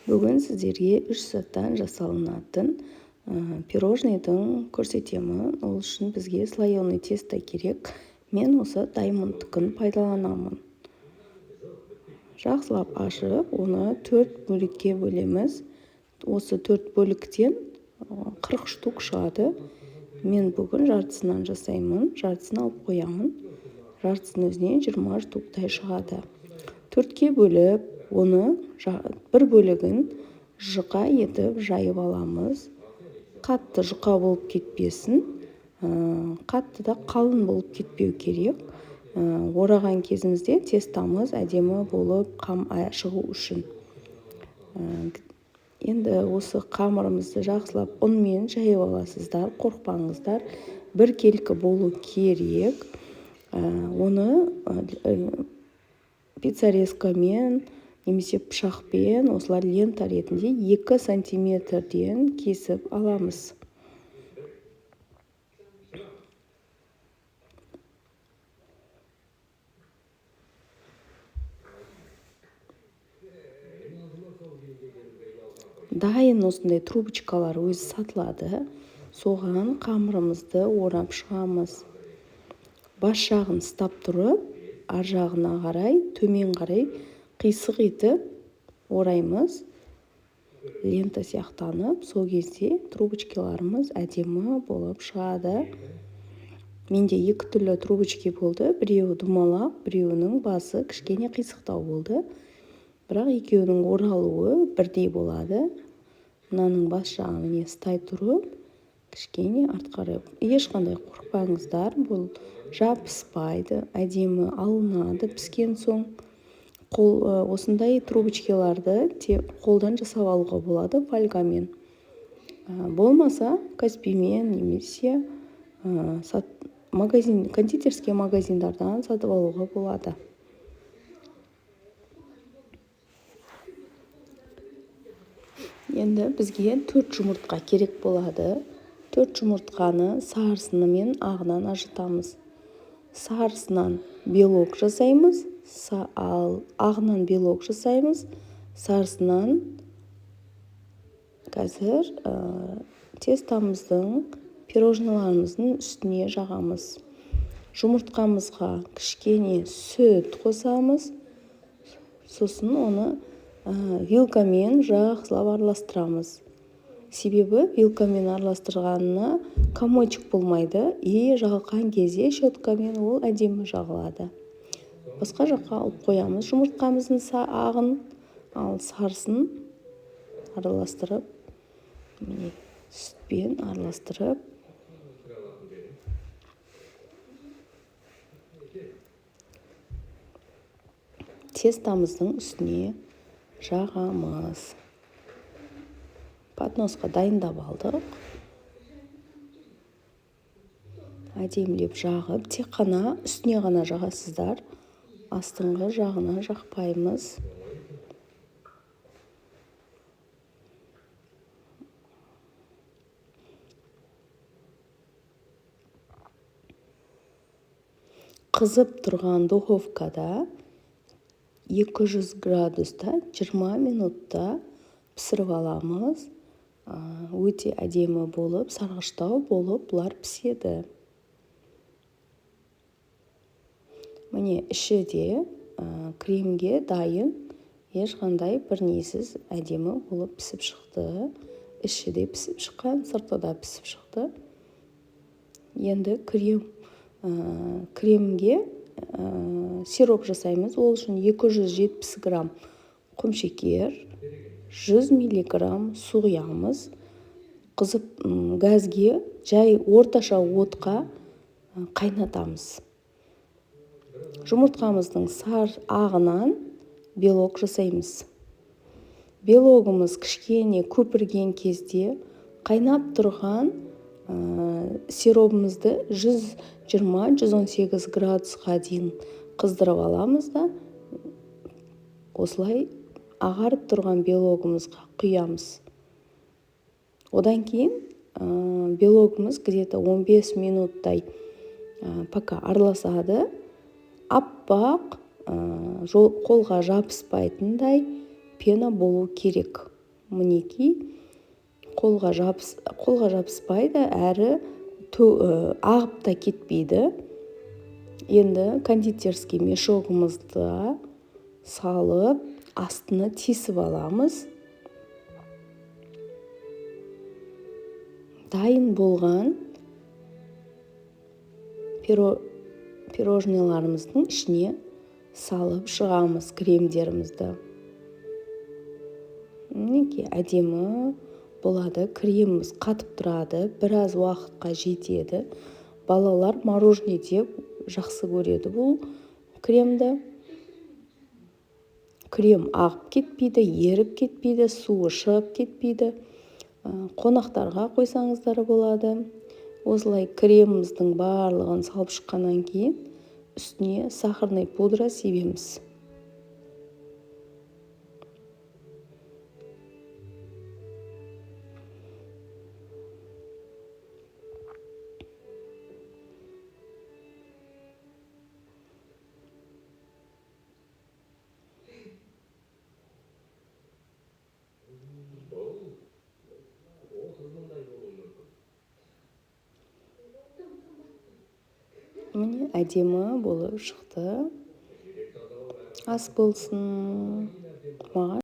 Бүгін сіздерге 3 заттан жасалынатын пирожныйдың көрсетемін. Ол үшін бізге слоеный тесто керек. Мен осы даймондтікін пайдаланамын. Жақсылап ашып, оны 4 бөлікке бөлеміз. Осы 4 бөліктен 40 штук шығады. Мен бүгін жартысынан жасаймын, жартысын алып қоямын. Жартысының өзіне 20 штуктай шығады. 4-ке бөліп, оны бір бөлігін жұқа етіп жайып аламыз. Қатты жұқа болып кетпесін, қатты да қалың болып кетпеу керек. Ораған кезімізде тестамыз әдемі болып қам шығу үшін. Енді осы қамырымызды жақсылап ұнмен жайып аласыздар, қорықпаңыздар. Бір келкі болу керек. Оны пиццарезкамен немесе пышақпен осылар лента ретінде 2 сантиметрден кесіп аламыз. Дайын осындай трубочкалар өзі сатылады. Соған қамырымызды орап шығамыз. Бас жағын ұстап тұрып, ар жағына қарай, төмен қарай қисық етіп ораймыз. Лента сияқтанып, сол кезде трубочкаларымыз әдемі болып шығады. Менде 2 түрлі трубочки болды. Біреуі думалақ, біреуінің басы кішкене қисықтау болды. Бірақ екеуінің оралуы бірдей болады. Мынаның бас жағын ұстай тұрып, кішкене артқарып. Ешқандай қорықпаңыздар, бұл жабыспайды, әдемі алынады піскен соң. Осындай трубочкаларды қолдан жасап алуға болады фольгамен. Болмаса каспимен немесе кондитерский магазиндардан сатып алуға болады. Енді бізге 4 жұмыртқа керек болады. 4 жұмыртқаны сарысыны мен ағынан ажытамыз. Сарысынан белок жасаймыз, ал ағынан белок жасаймыз. Сарысынан қазір тестамыздың, пирожныларымыздың үстіне жағамыз. Жұмыртқамызға кішкене сүт қосамыз. Сосын оны вилкамен жақсылап араластырамыз. Себебі вилкамен араластырғанына комочек болмайды. Жағылған кезде щеткамен ол әдемі жағылады. Басқа жаққа алып қоямыз жұмыртқамыздың ағын, ал сарысын араластырып, сүтпен араластырып, тестамыздың үстіне жағамыз. Подносқа дайындап алдық. Әдемілеп жағып, тек қана үстіне ғана жағасыздар. Астыңғы жағына жақпаймыз. Қызып тұрған духовкада 200 градуста 20 минутта пісіріп аламыз. Өте әдемі болып, сарғыштау болып, бұлар піседі. Міне іші де кремге дайын, ешқандай бірнесіз әдемі болып пісіп шықты. Іші де пісіп шыққан, сырты да пісіп шықты. Енді кремге сироп жасаймыз. Ол үшін 270 грамм құмшекер, 100 миллиграмм су құямыз. Қызып газге жай орташа отқа қайнатамыз. Жұмыртқамыздың сар ағынан белок жасаймыз. Белогымыз кішкене көпірген кезде қайнап тұрған сиробымызды 120-118 градусқа дейін қыздырып аламыз да, осылай ағарып тұрған белогымызға құямыз. Одан кейін белогымыз где-то 15 минуттай пока араласады. Аппақ, қолға жабыспайтындай пена болу керек. мінекей қолға жабыспайды, әрі ағып та кетпейді. Енді кондитерский мешогымызды салып, астыны тесіп аламыз. Дайын болған пирожныйларымыздың ішіне салып шығамыз кремдерімізді. Мінекей әдемі болады, креміміз қатып тұрады, біраз уақытқа жетеді. Балалар мороженое деп жақсы көреді бұл кремді. Крем ағып кетпейді, еріп кетпейді, суы шығып кетпейді. Қонақтарға қойсаңыздар болады. Осылай креміміздің барлығын салып шыққаннан кейін үстіне сахарный пудра себеміз. Міне әдемі болып шықты. Ас болсын. Маған